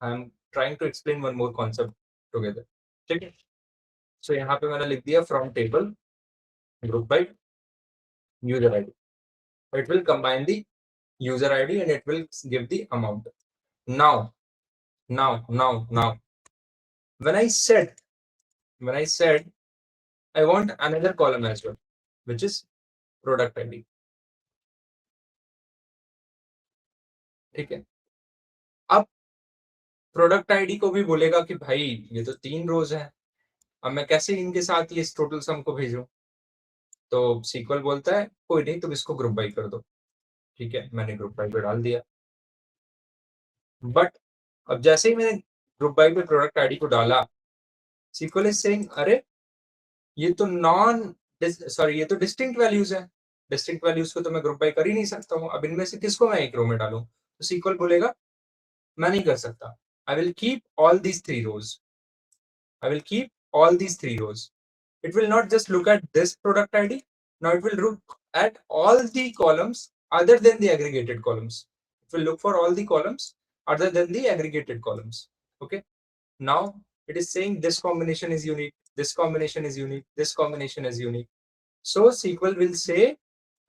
I am trying to explain one more concept together। ठीक है, so यहाँ पे मैंने लिख दिया from table group by user ID, it will combine the user ID and it will give the amount। now when I said I want another column as well, which is product ID। ठीक है, अब product ID को भी बोलेगा कि भाई ये तो 3 रोज है, अब मैं कैसे इनके साथ ये टोटल सम को भेजूं। तो सीक्वल बोलता है कोई नहीं, तुम इसको ग्रुप बाई कर दो। ठीक है, मैंने ग्रुप बाई पे डाल दिया, बट अब जैसे ही मैंने ग्रुप बाई पे प्रोडक्ट आईडी को डाला, सीक्वल इज सेइंग अरे ये तो ये तो डिस्टिंक्ट वैल्यूज है, डिस्टिंक्ट वैल्यूज को तो मैं ग्रुप बाई कर ही नहीं सकता हूँ, अब इनमें से किसको मैं एक रो में डालूं। तो सीक्वल बोलेगा मैं नहीं कर सकता, I will keep all these 3 rows, I will keep all these 3 rows। It will not just look at this product ID, now it will look at all the columns other than the aggregated columns, it will look for all the columns other than the aggregated columns। Okay, now it is saying this combination is unique, this combination is unique, this combination is unique, so SQL will say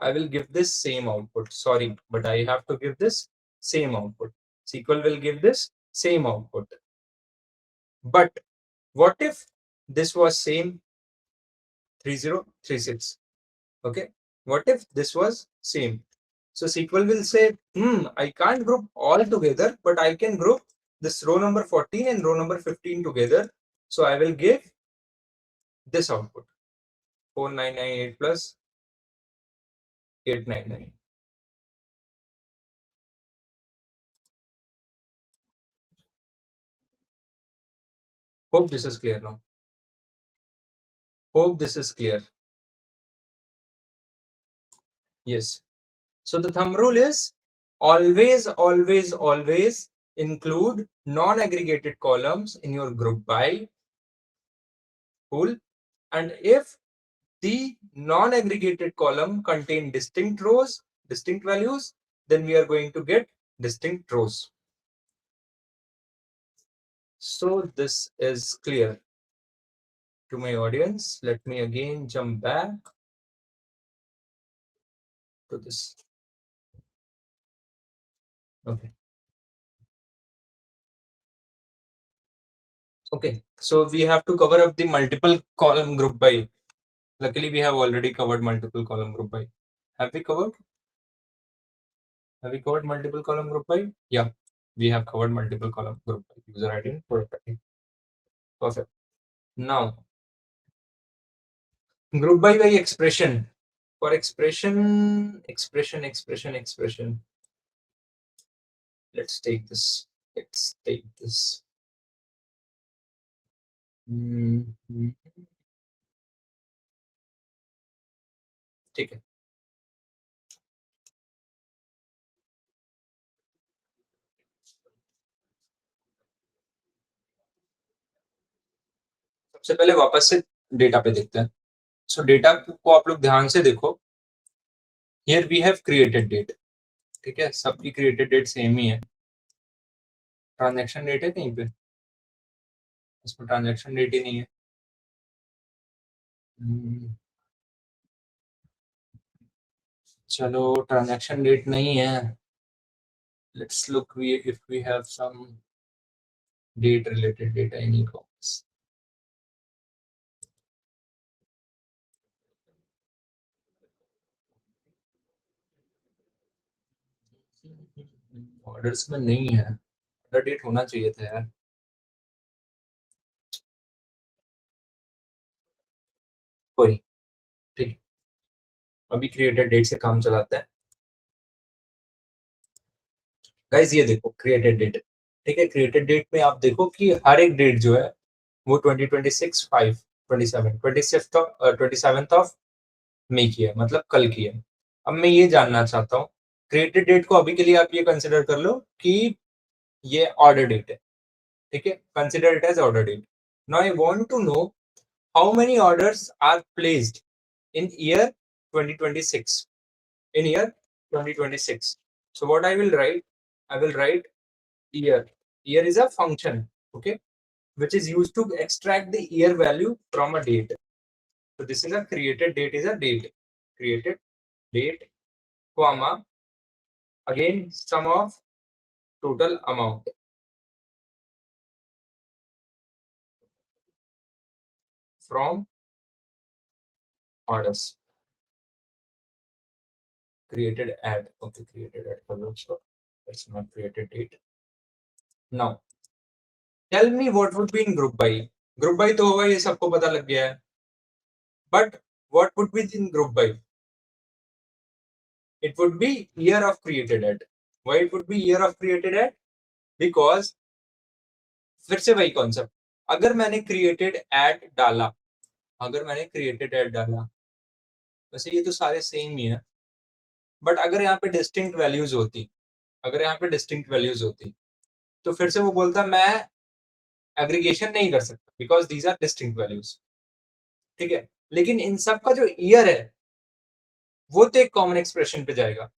I will give this same output, sorry, but I have to give this same output, SQL will give this same output। But what if this was same 3036? Okay, what if this was same? So SQL will say, I can't group all together, but I can group this row number 14 and row number 15 together, so I will give this output 4998 plus 899। Hope this is clear now, hope this is clear। Yes, so the thumb rule is always include non-aggregated columns in your group by pool, and if the non-aggregated column contain distinct rows, distinct values, then we are going to get distinct rows। So this is clear to my audience. Let me again jump back to this. Okay. Okay. So we have to cover up the multiple column group by. Luckily, we have already covered multiple column group by. Have we covered? Have we covered multiple column group by? Yeah, we have covered multiple column group by. User ID and product ID. Perfect. Now, group by expression. For expression. Let's take this. ठीक है. सबसे पहले वापस से data पे देखते हैं. सो data को आप लोग ध्यान से देखो. Here we have created date. ठीक है, सबकी क्रिएटेड डेट सेम ही है. ट्रांजैक्शन डेट है कहीं पे? इसमें ट्रांजैक्शन डेट ही नहीं है. चलो, ट्रांजैक्शन डेट नहीं है. Let's look if we have some date related data in e-commerce. Orders में नहीं है. ऑर्डर डेट होना चाहिए था यार. कोई ठीक. अभी क्रिएटेड डेट से काम चलाते हैं. गाइस ये देखो क्रिएटेड डेट. ठीक है, क्रिएटेड डेट में आप देखो कि हर एक डेट जो है वो 2026 5 27th ऑफ मई की है, मतलब कल की है. अब मैं ये जानना चाहता हूँ, क्रिएटेड डेट को अभी के लिए आप ये कंसिडर कर लो कि ये ऑर्डर डेट है. ठीक है, consider it as order date. Now I want to know how many orders are placed in year 2026. In year 2026. So what I will write year. Year is a function, okay, which is used to extract the year value from a date. So this is a created date is a date. Created date, comma, again sum of total amount from orders. Created add. Okay, created add. That's not created date. Now tell me what would be in group by. Group by तो होगा, ये सबको पता लग गया है. But what would be in group by? It would be year of created at. Why it would be year of created at? Because फिर से वही कॉन्सेप्ट. अगर मैंने created at डाला, वैसे ये तो सारे सेम ही है, बट अगर यहाँ पे डिस्टिंक्ट वैल्यूज होती, तो फिर से वो बोलता मैं एग्रीगेशन नहीं कर सकता because these are distinct values. ठीक है, लेकिन इन सब का जो ईयर है वो तो एक कॉमन एक्सप्रेशन पे जाएगा.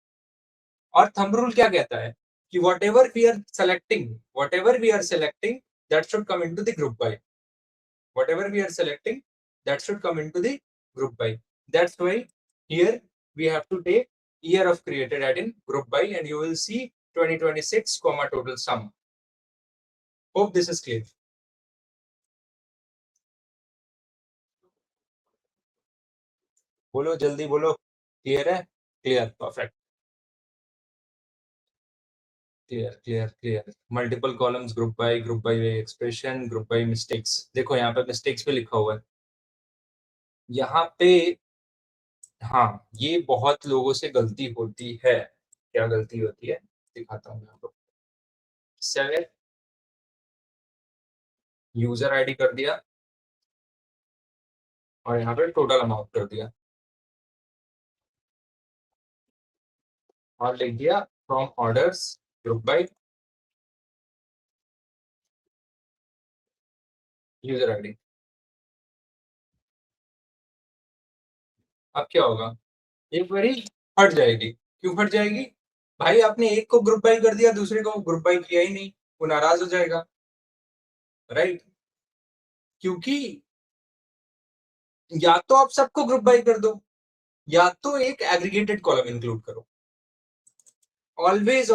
और थंब रूल क्या कहता है कि whatever we are selecting that should come into the group by. Whatever we are selecting that should come into the group by. That's why here we have to take year of created at in group by, and you will see 2026 comma total sum. Hope this is clear. बोलो जल्दी बोलो. Clear है? Clear. Perfect. Clear. Multiple columns group by expression, group by mistakes. देखो यहाँ पे mistakes पे लिखा हुआ है यहाँ पे. हाँ, ये बहुत लोगों से गलती होती है. क्या गलती होती है दिखाता हूँ मैं आपको. 7 यूजर आईडी कर दिया और यहाँ पे टोटल अमाउंट कर दिया और लिख दिया from orders group by user ID. अब क्या होगा, एक क्वेरी हट जाएगी. क्यों हट जाएगी भाई? आपने एक को ग्रुप बाय कर दिया, दूसरे को ग्रुप बाय किया ही नहीं, वो नाराज हो जाएगा. राइट? क्योंकि या तो आप सबको ग्रुप बाय कर दो या तो एक एग्रीगेटेड कॉलम इंक्लूड करो. Always,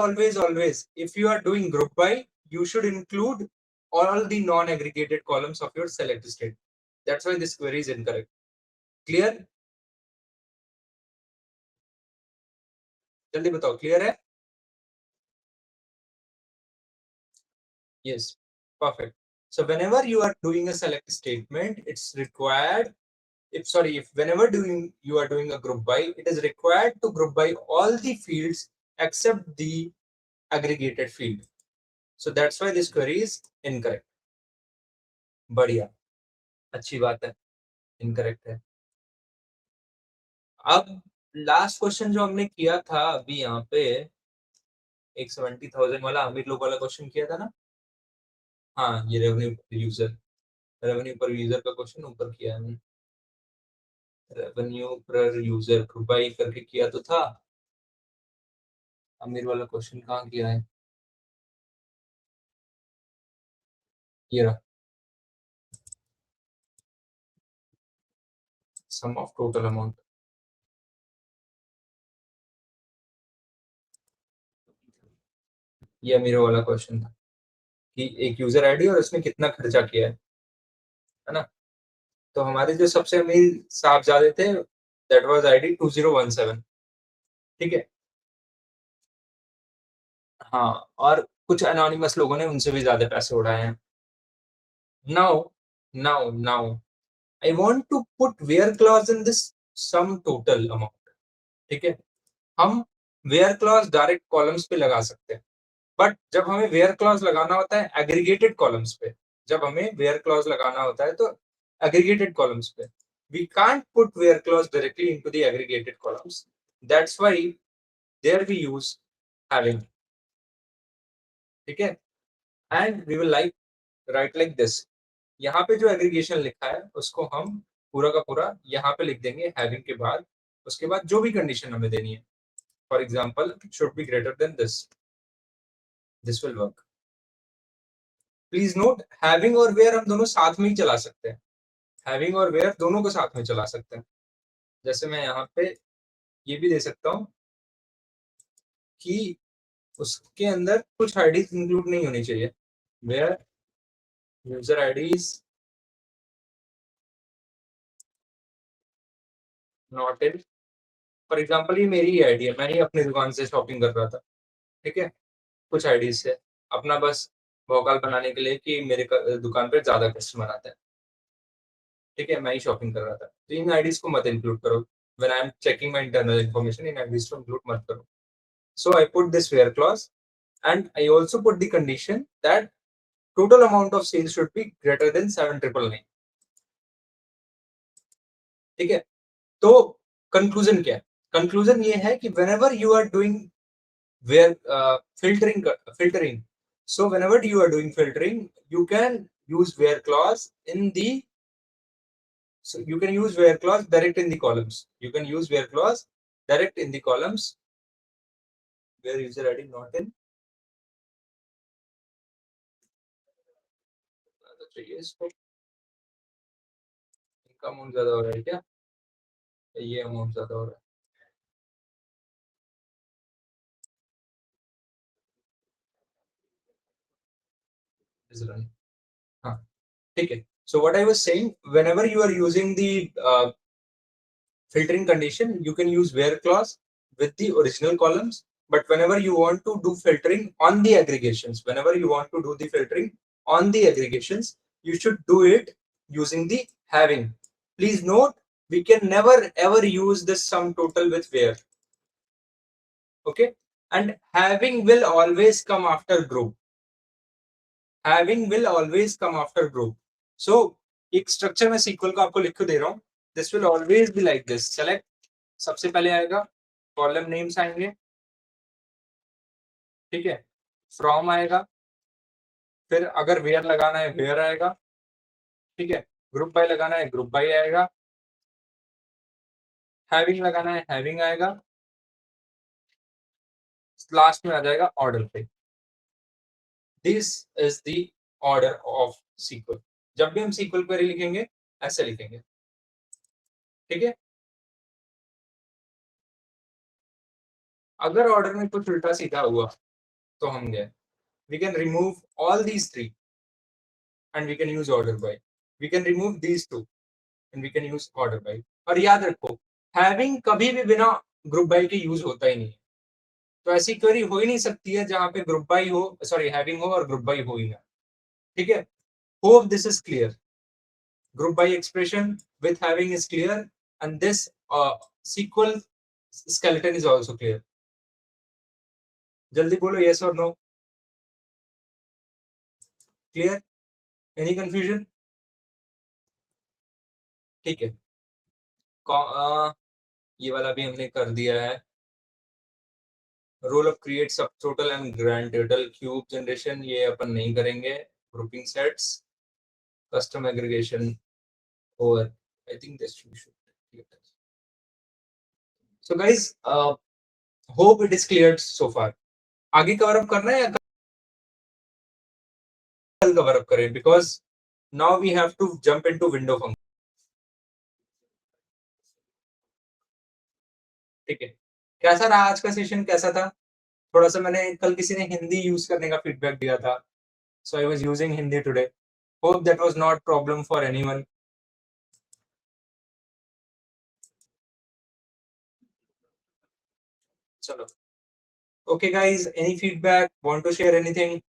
if you are doing group by, you should include all the non-aggregated columns of your select state. That's why this query is incorrect. Clear? जल्दी बताओ, clear है? Yes, perfect. So whenever you are doing a select statement, it's required. If whenever you are doing a group by, it is required to group by all the fields except the aggregated field. So that's why this query is incorrect. बढ़िया, अच्छी बात है, incorrect है. अब last question जो हमने किया था अभी यहाँ पे, एक 70,000 वाला अमीर लोग वाला क्वेश्चन किया था ना. हाँ, ये रेवेन्यू पर यूजर का क्वेश्चन ऊपर किया है हमने. रेवेन्यू पर यूजर बाई करके किया तो था. अमीर वाला क्वेश्चन कहाँ किया है? ये रहा, सम ऑफ टोटल अमाउंट. ये अमीर वाला क्वेश्चन था कि एक यूजर आईडी और उसने कितना खर्चा किया है ना. तो हमारे जो सबसे अमीर साहबजादे थे, दैट वाज आईडी 2017. ठीक है. हाँ, और कुछ अनोनिमस लोगों ने उनसे भी ज्यादा पैसे उड़ाए हैं. Now I want to put where clause in this sum total amount. ठीक है. हम where clause डायरेक्ट कॉलम्स पे लगा सकते हैं, बट जब हमें where clause लगाना होता है एग्रीगेटेड कॉलम्स पे, जब हमें where clause लगाना होता है तो एग्रीगेटेड कॉलम्स पे, we can't put where clause directly into the aggregated columns. That's why there we use having. ठीक है. And we will write like this. यहाँ पे जो एग्रीगेशन लिखा है उसको हम पूरा का पूरा यहाँ पे लिख देंगे हैविंग के बाद. उसके बाद जो भी कंडीशन हमें देनी है, for example should be greater then this will work. Please note, having और वेयर हम दोनों साथ में ही चला सकते हैं. हैविंग और वेयर दोनों को साथ में चला सकते हैं. जैसे मैं यहाँ पे ये भी दे सकता हूँ कि उसके अंदर कुछ आईडीज इंक्लूड नहीं होनी चाहिए. Where user IDs not in. For example ये मेरी आईडी है, मैं ही अपनी दुकान से शॉपिंग कर रहा था. ठीक है. कुछ आईडीज से अपना बस भौकाल बनाने के लिए कि मेरे दुकान पे ज्यादा कस्टमर आते हैं. ठीक है. मैं ही शॉपिंग कर रहा था, तो इन आईडीज को मत इंक्लूड करो. When I am checking my internal information, इन आईडीज को इंक्लूड मत करो. So I put this where clause and I also put the condition that total amount of sales should be greater than 7999. ठीक है. तो conclusion क्या है? Conclusion ये है कि whenever you are doing where filtering, so whenever you are doing filtering, you can use where clause in the, so you can use where clause direct in the columns. You can use where clause direct in the columns where user id not in. तो चाहिए इसको, इनका amount ज्यादा हो रहा है क्या? ये अमाउंट ज्यादा हो रहा है. हाँ, ठीक है. So what I was saying, whenever you are using the filtering condition, you can use where clause with the original columns. But whenever you want to do filtering on the aggregations, you should do it using the having. Please note, we can never ever use this sum total with where. Okay. And having will always come after group. So एक structure में SQL का आपको लिख के दे रहा हूँ. This will always be like this. Select, सबसे पहले आएगा कॉलम नेम्स आएंगे. ठीक है. फ्रॉम आएगा, फिर अगर वेयर लगाना है वेयर आएगा. ठीक है. ग्रुप बाय लगाना है ग्रुप बाय आएगा. हैविंग लगाना है हैविंग आएगा. लास्ट में आ जाएगा ऑर्डर पे. This is the order of SQL. जब भी हम SQL क्वेरी लिखेंगे ऐसे लिखेंगे. ठीक है. अगर ऑर्डर में कुछ उल्टा सीधा हुआ तो हम गए. We can remove all these three and we can use order by. We can remove these two and we can use order by. और याद रखो having कभी भी बिना group by के यूज होता ही नहीं है. तो ऐसी क्वेरी हो ही नहीं सकती है जहां पे ग्रुप बाई हो, सॉरी हैविंग हो और ग्रुप बाई हो ही ना. ठीक है. Hope this is clear. Group by expression with having is clear and this SQL skeleton is also clear. जल्दी बोलो yes or no. Clear? Any confusion? ठीक है. ये वाला भी हमने कर दिया है. रोल ऑफ क्रिएट सब total and grand total cube generation ये अपन नहीं करेंगे. ग्रुपिंग सेट्स कस्टम एग्रीगेशन और I think this should. So guys, hope it is cleared so far. आगे कवर अप करना है या कल कवर अप करें, because now we have to jump into window function. ठीक है. कैसा रहा आज का सेशन, कैसा था? थोड़ा सा मैंने कल किसी ने हिंदी यूज करने का फीडबैक दिया था, so I was using Hindi today. Hope that was not problem for anyone. चलो. Okay guys, any feedback? Want to share anything?